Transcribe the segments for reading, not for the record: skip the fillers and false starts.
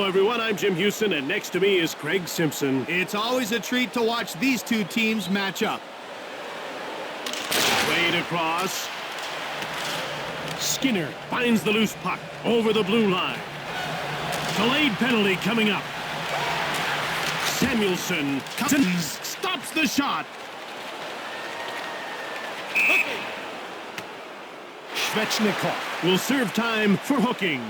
Hello, everyone. I'm Jim Houston, and next to me is Craig Simpson. It's always a treat to watch these two teams match up. Played across. Skinner finds the loose puck over the blue line. Delayed penalty coming up. Samuelson stops the shot. Svechnikov will serve time for hooking.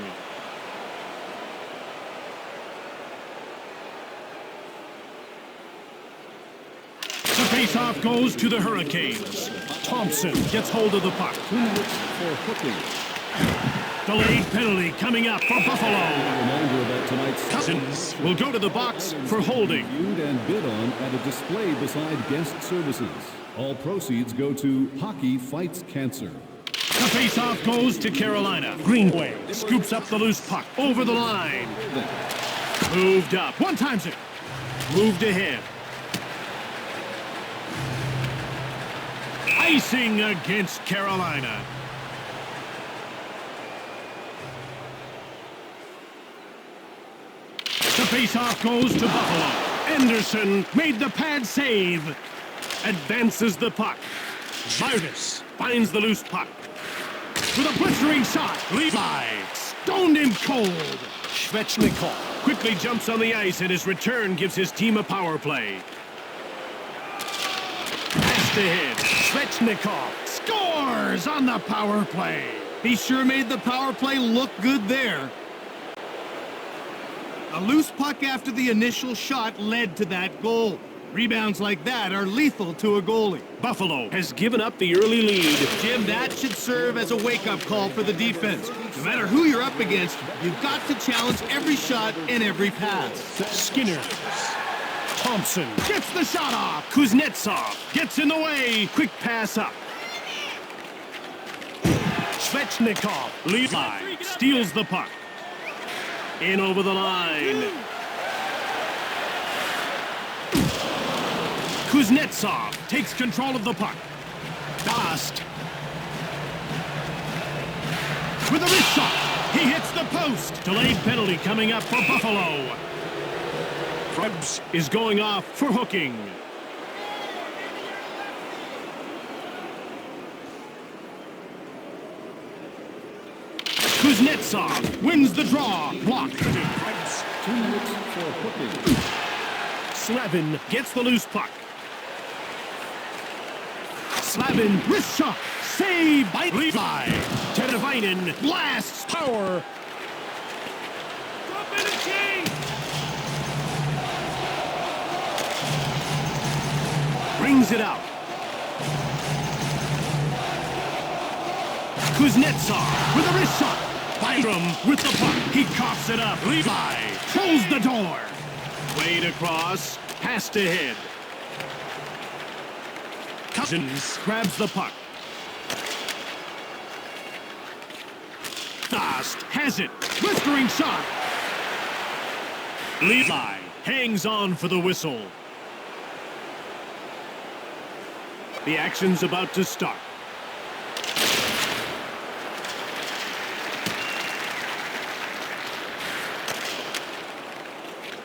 The faceoff goes to the Hurricanes. Thompson gets hold of the puck. 2 minutes for hooking. Delayed penalty coming up for Buffalo. Reminder about tonight's Cousins will go to the box for holding. viewed and bid on at a display beside guest services. All proceeds go to Hockey Fights Cancer. The faceoff goes to Carolina. Greenway scoops up the loose puck over the line. Moved up. One times it. Moved ahead. Icing against Carolina. The faceoff goes to Buffalo. Anderson made the pad save. Advances the puck. Martis finds the loose puck. With a blistering shot. Levi stoned him cold. Svechnikov quickly jumps on the ice, and his return gives his team a power play. Passed ahead. Svechnikov scores on the power play. He sure made the power play look good there. A loose puck after the initial shot led to that goal. Rebounds like that are lethal to a goalie. Buffalo has given up the early lead. Jim, that should serve as a wake-up call for the defense. No matter who you're up against, you've got to challenge every shot and every pass. Skinner. Thompson gets the shot off. Kuznetsov gets in the way. Quick pass up. Svechnikov. Levi steals the puck. In over the line. Kuznetsov takes control of the puck. Dost. With a wrist shot. He hits the post. Delayed penalty coming up for Buffalo. Krebs is going off for hooking. Kuznetsov wins the draw. Blocked. 2 minutes for hooking. Slavin gets the loose puck. Slavin wrist shot. Save by Levi. Teravainen blasts power. Drop in a change. Brings it out. Kuznetsov with a wrist shot. Byram with the puck. He coughs it up. Levi closes the door. Played across. Passed ahead. Cousins grabs the puck. Dost has it. Blistering shot. Levi hangs on for the whistle. The action's about to start.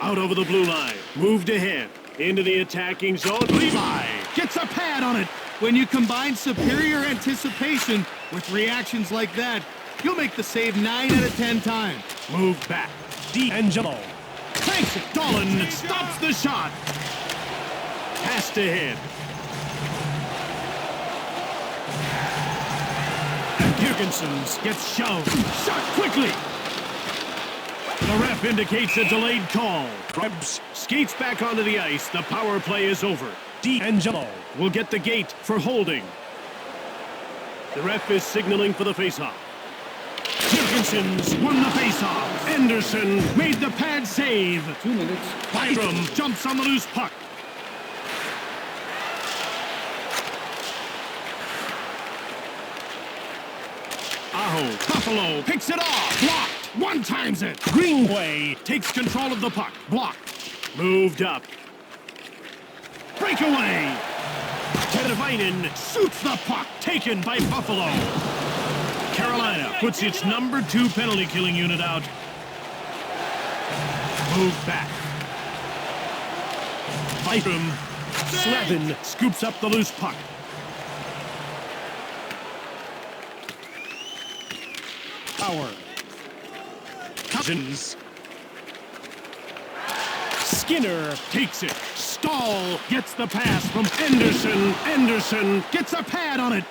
Out over the blue line. Moved ahead. Into the attacking zone. Levi gets a pad on it. When you combine superior anticipation with reactions like that, you'll make the save 9 out of 10 times. Moved back. D'Angelo. Takes it. Dolan stops the shot. Passed ahead. And Girgensons gets shoved. Shot quickly. The ref indicates a delayed call. Krebs skates back onto the ice. The power play is over. D'Angelo will get the gate for holding. The ref is signaling for the faceoff. Girgensons won the faceoff. Anderson made the pad save. 2 minutes. Byram jumps on the loose puck. Aho. Buffalo picks it off. Blocked. One times it. Greenway takes control of the puck. Blocked. Moved up. Breakaway. Teravainen shoots the puck. Taken by Buffalo. Carolina puts its #2 penalty killing unit out. Move back. Fight him. Slevin scoops up the loose puck. Power. Cousins. Skinner takes it. Stahl gets the pass from Anderson. Anderson gets a pad on it.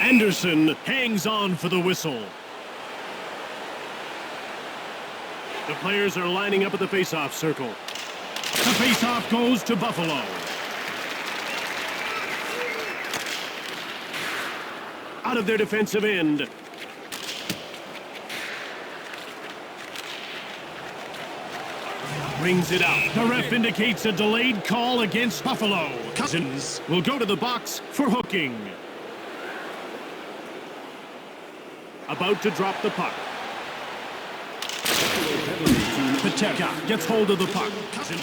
Anderson hangs on for the whistle. The players are lining up at the face-off circle. The face-off goes to Buffalo. Out of their defensive end. Brings it out. The ref indicates a delayed call against Buffalo. Cousins will go to the box for hooking. About to drop the puck. Pateka gets hold of the puck. Cousins.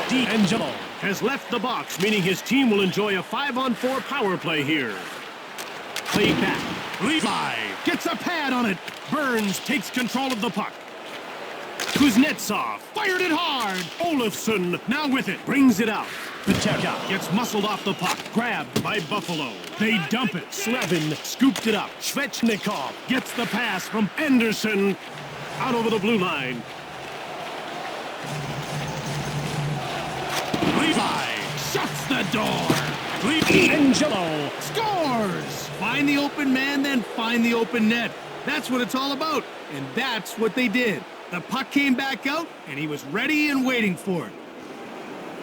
AINHL has left the box, meaning his team will enjoy a 5-on-4 power play here. Played back. Levi gets a pad on it. Burns takes control of the puck. Kuznetsov fired it hard. Olofsson now with it. Brings it out. Pateka gets muscled off the puck. Grabbed by Buffalo. They dump it. Slevin scooped it up. Svechnikov gets the pass from Anderson. Out over the blue line. Levi shuts the door. Angelo scores. Find the open man, then find the open net. That's what it's all about, and that's what they did. The puck came back out, and he was ready and waiting for it.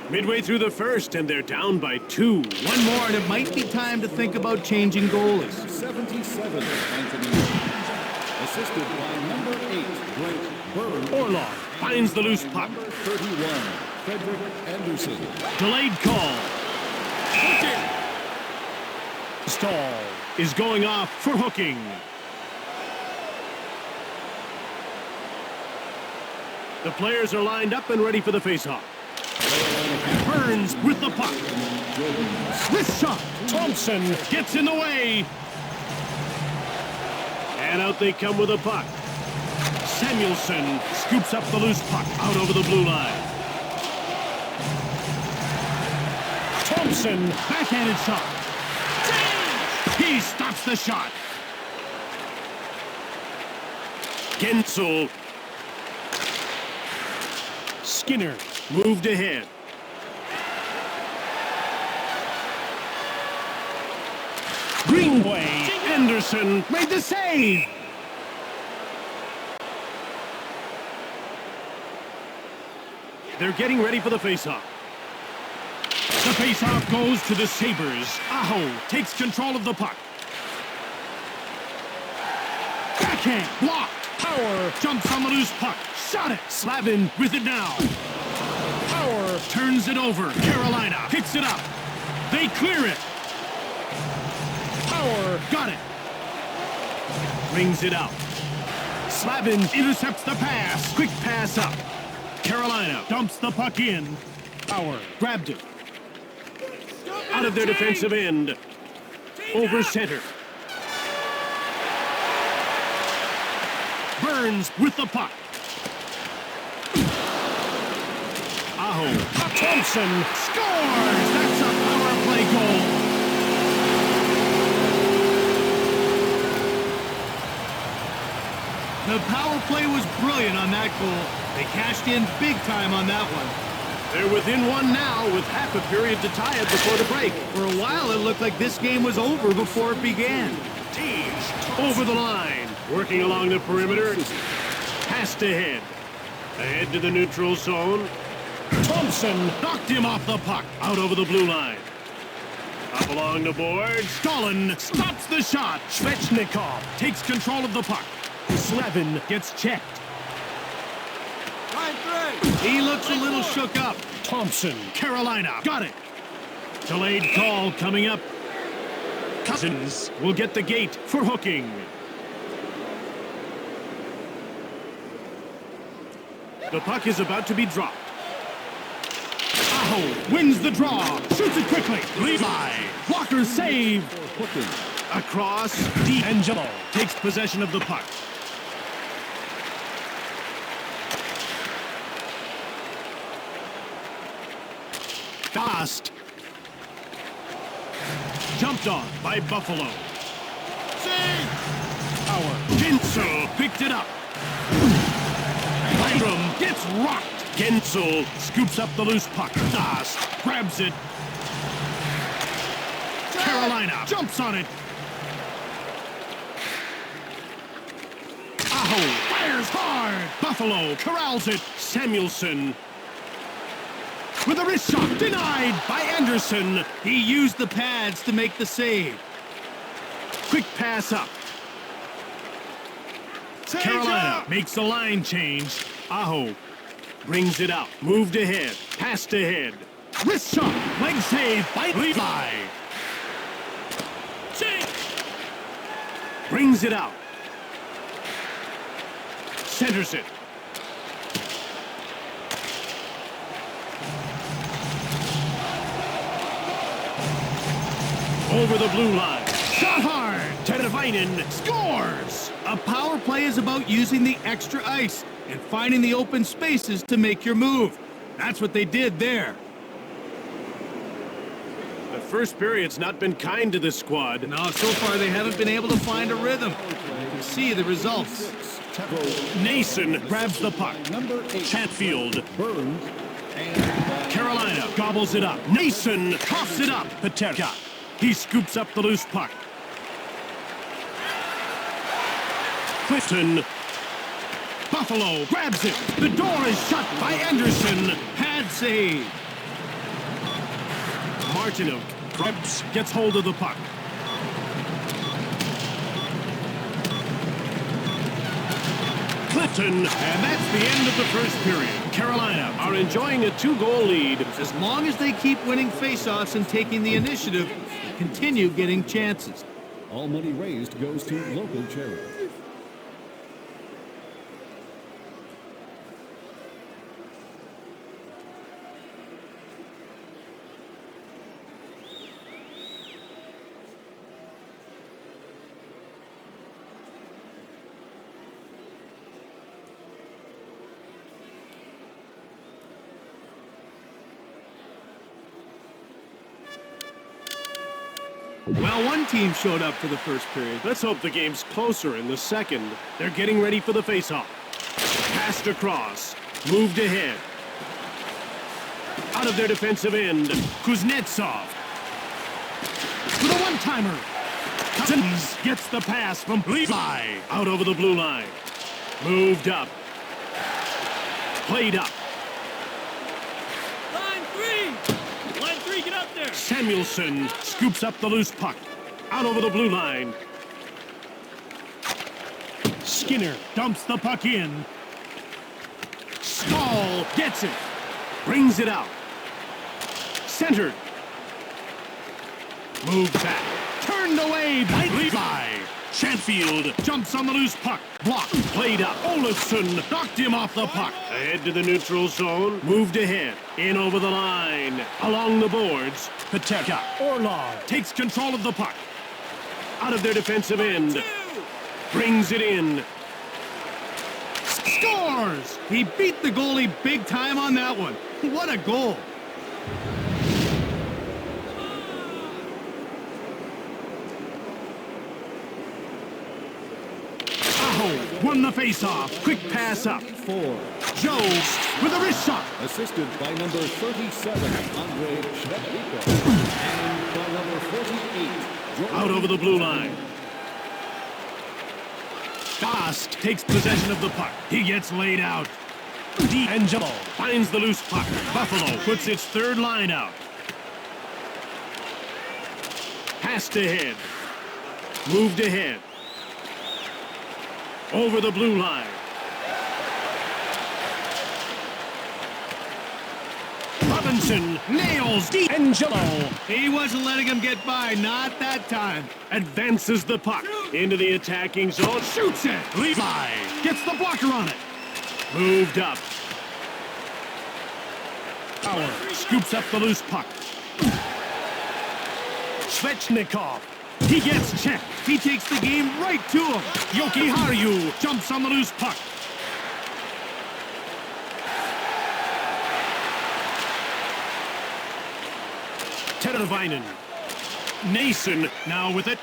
Midway through the first, and they're down by 2. One more, and it might be time to think about changing goalies. 77, Anthony. Assisted by number 8, Brent Burns. Orlov finds the loose puck. Number 31, Frederick Anderson. Delayed call. Stahl is going off for hooking. The players are lined up and ready for the faceoff. Burns with the puck. Wrist shot. Thompson gets in the way. And out they come with a puck. Samuelson scoops up the loose puck out over the blue line. Thompson, backhanded shot. He stops the shot. Gensel. Skinner moved ahead. Greenway. Anderson made the save. They're getting ready for the faceoff. The faceoff goes to the Sabres. Aho takes control of the puck. Backhand blocked. Power jumps on the loose puck. Shot it. Slavin with it now. Power turns it over. Carolina picks it up. They clear it. Power got it. Brings it out. Slavin intercepts the pass. Quick pass up. Carolina dumps the puck in. Power grabbed it. Out of their defensive end. Over center. Burns with the puck. Aho. Thompson scores! That's a power play goal. The power play was brilliant on that goal. They cashed in big time on that one. They're within one now with half a period to tie it before the break. For a while, it looked like this game was over before it began. Tage over the line. Working along the perimeter. Passed ahead. Ahead to the neutral zone. Thompson knocked him off the puck. Out over the blue line. Up along the boards. Stalin stops the shot. Svechnikov takes control of the puck. Slevin gets checked. He looks a little shook up. Thompson, Carolina, got it. Delayed call coming up. Cousins will get the gate for hooking. The puck is about to be dropped. Aho wins the draw. Shoots it quickly. Levi. Blocker save. Across. D'Angelo takes possession of the puck. Fast. Jumped on by Buffalo. Save! Power. Gensel picked it up. Byram gets rocked. Gensel scoops up the loose puck. Fast grabs it. Carolina jumps on it. Aho fires hard. Buffalo corrals it. Samuelson with a wrist shot denied by Anderson. He used the pads to make the save. Quick pass up. Carolina makes the line change. Aho brings it out. Moved ahead. Passed ahead. Wrist shot. Leg save by Levi. Brings it out. Centers it. Over the blue line. Shot hard. Teravainen scores. A power play is about using the extra ice and finding the open spaces to make your move. That's what they did there. The first period's not been kind to this squad. No, so far they haven't been able to find a rhythm. You can see the results. Nason grabs the puck. Chatfield. Burns. Carolina gobbles it up. Nason coughs it up. Paterka. He scoops up the loose puck. Clifton. Buffalo grabs it. The door is shut by Anderson. Pad save. Martinov. Krebs gets hold of the puck. Clifton. And that's the end of the first period. Carolina are enjoying a 2-goal lead. As long as they keep winning faceoffs and taking the initiative, they continue getting chances. All money raised goes to local charity. Well, one team showed up for the first period. Let's hope the game's closer in the second. They're getting ready for the faceoff. Passed across. Moved ahead. Out of their defensive end. Kuznetsov. With a one-timer. Cousins gets the pass from Levi. Out over the blue line. Moved up. Played up. Line three, get up there. Samuelson scoops up the loose puck. Out over the blue line. Skinner dumps the puck in. Stahl gets it. Brings it out. Centered. Moved back. Turned away by Levi. Chatfield jumps on the loose puck. Blocked. Played up. Olafson knocked him off the puck. Ahead to the neutral zone. Moved ahead. In over the line. Along the boards. Paterka. Orlov takes control of the puck. Out of their defensive end. Brings it in. Scores! He beat the goalie big time on that one. What a goal. Aho won the faceoff. Quick pass up. Joe with a wrist shot. Assisted by number 37, Andre Shvedliko. And by number 48, Out over the blue line. Fast takes possession of the puck. He gets laid out. D'Angelo finds the loose puck. Buffalo puts its third line out. Passed ahead. Moved ahead. Over the blue line. Robinson nails D'Angelo. He wasn't letting him get by, not that time. Advances the puck into the attacking zone. Shoots it. Levi gets the blocker on it. Moved up. Power scoops up the loose puck. Svechnikov. He gets checked. He takes the game right to him. Yoki Harju jumps on the loose puck. Teravainen. Nason now with it.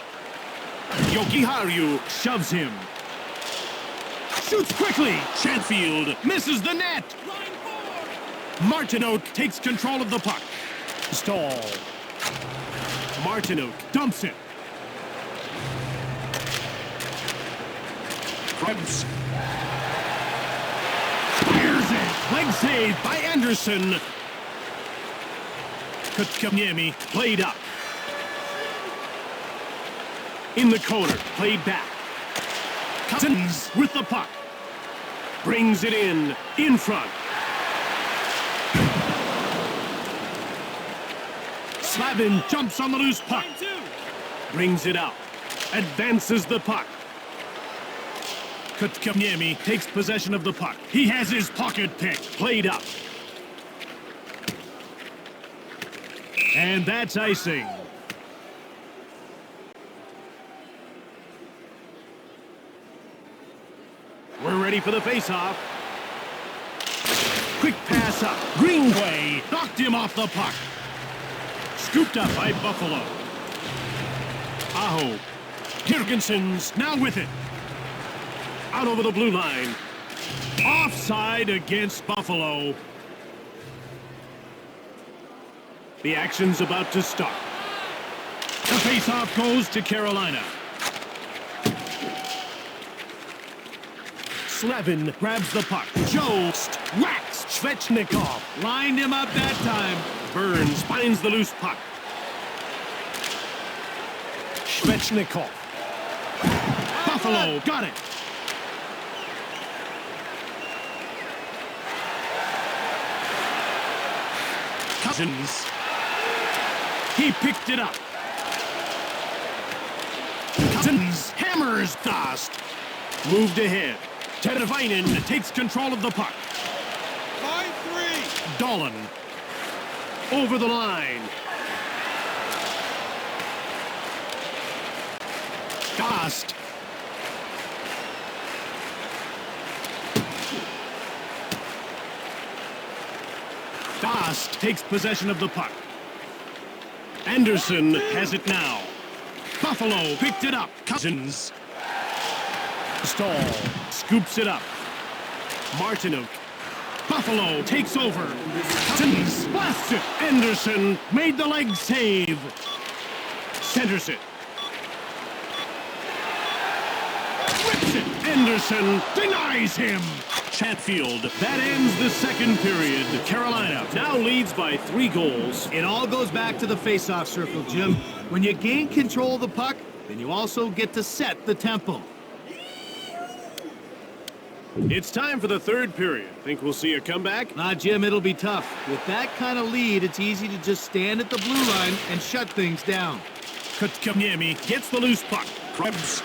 Jokiharju shoves him. Shoots quickly. Chatfield misses the net. Martineau takes control of the puck. Stall. Martineau dumps it. Krebs. Fires it. Leg save by Anderson. Kotkaniemi played up. In the corner, played back. Cousins with the puck. Brings it in front. Slavin jumps on the loose puck. Brings it out. Advances the puck. Kotkaniemi takes possession of the puck. He has his pocket pick. Played up. And that's icing. We're ready for the face-off. Quick pass up. Greenway knocked him off the puck. Scooped up by Buffalo. Aho. Girgensons now with it. Out over the blue line. Offside against Buffalo. The action's about to start. The face-off goes to Carolina. Slavin grabs the puck. Jost whacks Svechnikov. Lined him up that time. Burns finds the loose puck. Svechnikov. Buffalo got it. Cousins. He picked it up. Cousins hammers fast. Moved ahead. Teravainen takes control of the puck. Line 3. Dolan. Over the line. Gast. Gast takes possession of the puck. Anderson has it now. Buffalo picked it up. Cousins. Stall. Scoops it up. Martineau. Buffalo takes over. Cousins blasts it. Anderson made the leg save. Centers it. Whips it. Anderson denies him. Chatfield. That ends the second period. Carolina now leads by 3 goals. It all goes back to the face-off circle, Jim. When you gain control of the puck, then you also get to set the tempo. It's time for the third period. Think we'll see a comeback? Nah, Jim, it'll be tough. With that kind of lead, it's easy to just stand at the blue line and shut things down. Kotkaniemi gets the loose puck. Krebs.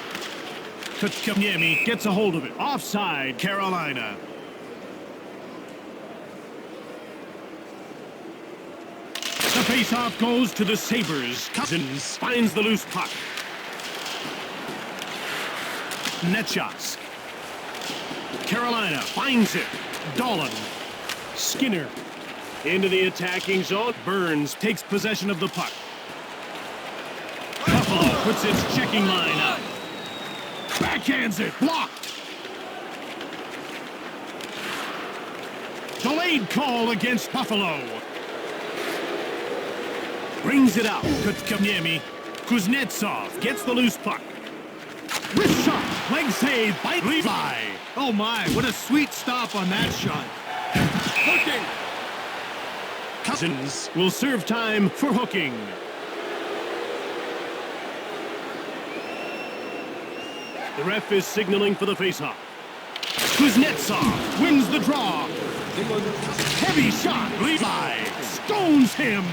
Kotkaniemi gets a hold of it. Offside, Carolina. The face-off goes to the Sabres. Cousins finds the loose puck. Net shots. Carolina finds it. Dolan. Skinner. Into the attacking zone. Burns takes possession of the puck. Buffalo puts its checking line up. Backhands it. Blocked. Delayed call against Buffalo. Brings it out. Kotkaniemi. Kuznetsov gets the loose puck. Wrist shot. Leg save by Levi. Oh my, what a sweet stop on that shot. Hooking. Cousins will serve time for hooking. The ref is signaling for the faceoff. Kuznetsov wins the draw. Heavy shot. Levi stones him.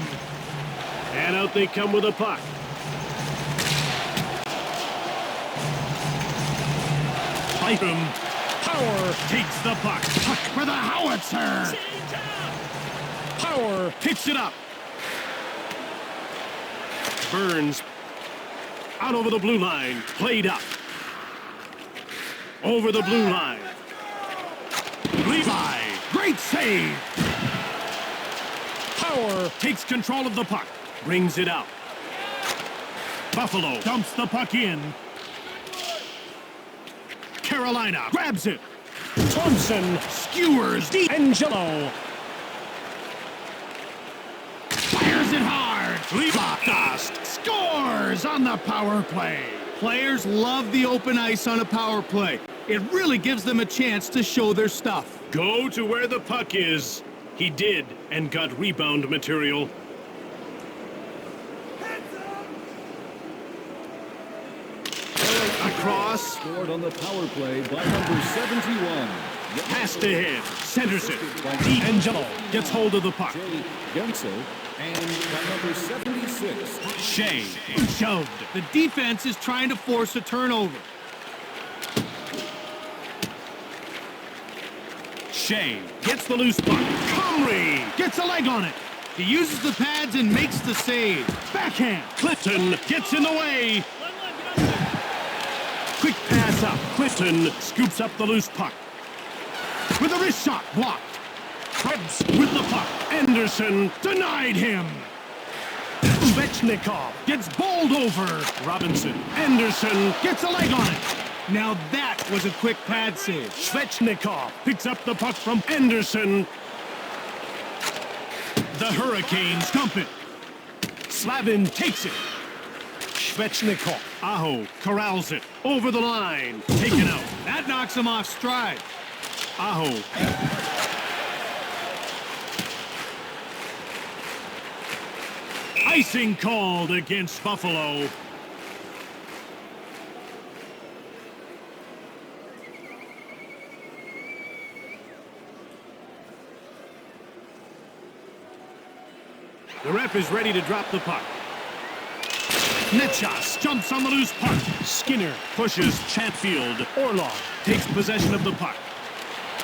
And out they come with a puck. Byram. Power takes the puck. Puck for the howitzer. Power picks it up. Burns. Out over the blue line. Played up. Over the blue line. Levi. Great save. Power takes control of the puck. Brings it out. Buffalo dumps the puck in. Carolina grabs it. Thompson skewers D'Angelo. Fires it hard. Dust scores on the power play. Players love the open ice on a power play. It really gives them a chance to show their stuff. Go to where the puck is. He did, and got rebound material. Across. Scored on the power play by number 71. Passed ahead. Centers it. D'Angelo gets hold of the puck. Jay Gensel and by number 76. Shea shoved. The defense is trying to force a turnover. Shea gets the loose puck. Comrie gets a leg on it. He uses the pads and makes the save. Backhand. Clifton gets in the way. Quick pass up. Clifton scoops up the loose puck. With a wrist shot blocked. Krebs with the puck. Anderson denied him. Svechnikov gets bowled over. Robinson. Anderson gets a leg on it. Now that was a quick pad save. Svechnikov picks up the puck from Anderson. The Hurricanes dump it. Slavin takes it. Svechnikov. Aho corrals it. Over the line. Taken out. That knocks him off stride. Aho. Icing called against Buffalo. The ref is ready to drop the puck. Netchas jumps on the loose puck. Skinner pushes Chatfield. Orlov takes possession of the puck.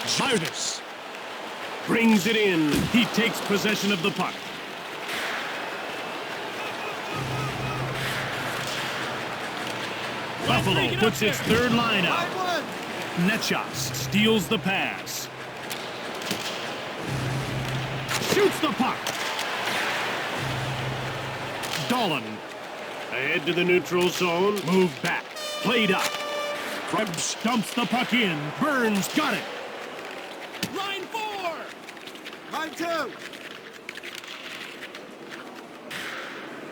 Jarvis brings it in. He takes possession of the puck. Buffalo puts its third line out. Netchas steals the pass. Shoots the puck. Dolan ahead to the neutral zone. Move back. Played up. Krebs dumps the puck in. Burns got it. Line 4. Line 2.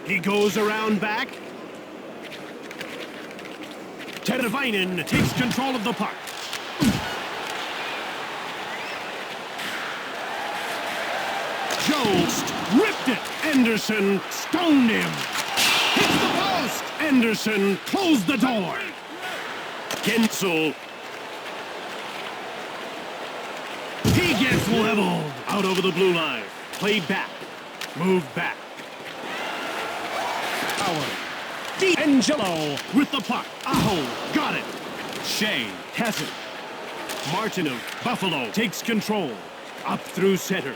He goes around back. Tervainen takes control of the puck. Jost ripped it. Anderson stoned him. Hits the post. Anderson closed the door. Gensel. He gets leveled. Out over the blue line. Played back. Moved back. Power. D'Angelo with the puck. Aho got it. Shea has it. Martinov. Buffalo takes control. Up through center.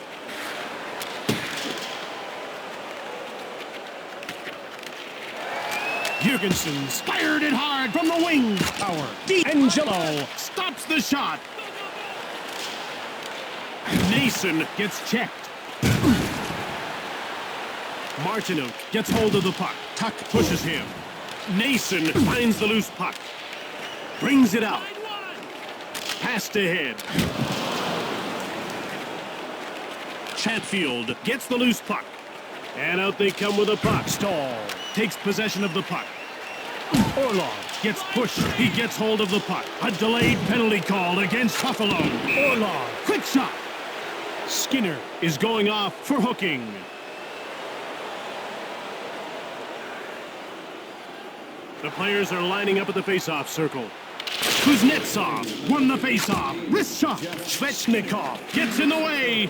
Jurgensen's fired it hard from the wing. Power. D'Angelo stops the shot. Nason gets checked. Martinov gets hold of the puck. Tuck pushes him. Nason finds the loose puck. Brings it out. Passed ahead. Chatfield gets the loose puck. And out they come with a puck. Stahl takes possession of the puck. Orlov gets pushed. He gets hold of the puck. A delayed penalty call against Buffalo. Orlov, quick shot. Skinner is going off for hooking. The players are lining up at the face-off circle. Kuznetsov won the face-off. Wrist shot. Svechnikov gets in the way.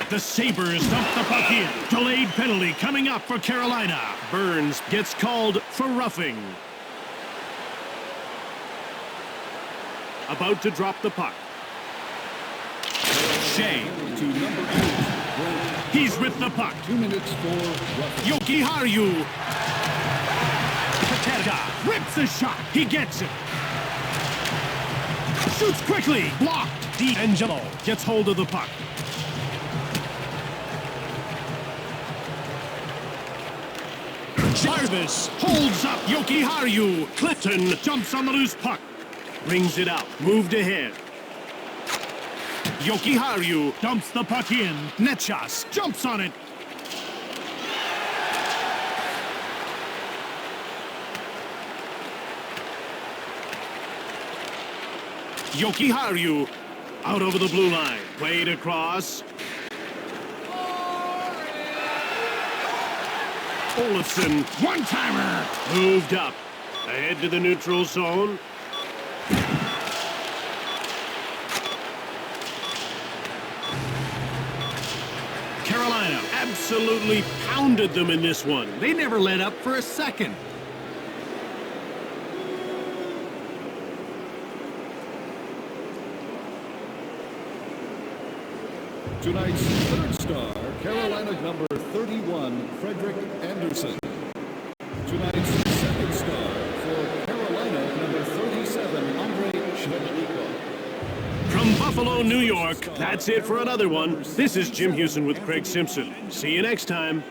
The Sabres dump the puck in. Delayed penalty coming up for Carolina. Burns gets called for roughing. About to drop the puck. Shea. To number 8. He's with the puck. 2 minutes for roughing. Yoki Haru. Pateta rips the shot. He gets it. Shoots quickly. Blocked. D'Angelo gets hold of the puck. Jarvis holds up Yoki Haru. Clifton jumps on the loose puck. Brings it out. Moved ahead. Yoki Haru dumps the puck in. Netchas jumps on it. Yoki Haru out over the blue line. Played across. Olafson, one-timer. Moved up. Ahead to the neutral zone. Carolina absolutely pounded them in this one. They never let up for a second. Tonight's third star, Carolina number 31, Frederick Anderson. Tonight's second star for Carolina number 37, Andre Shevchenko. From Buffalo, New York, that's it for another one. This is Jim Houston with Craig Simpson. See you next time.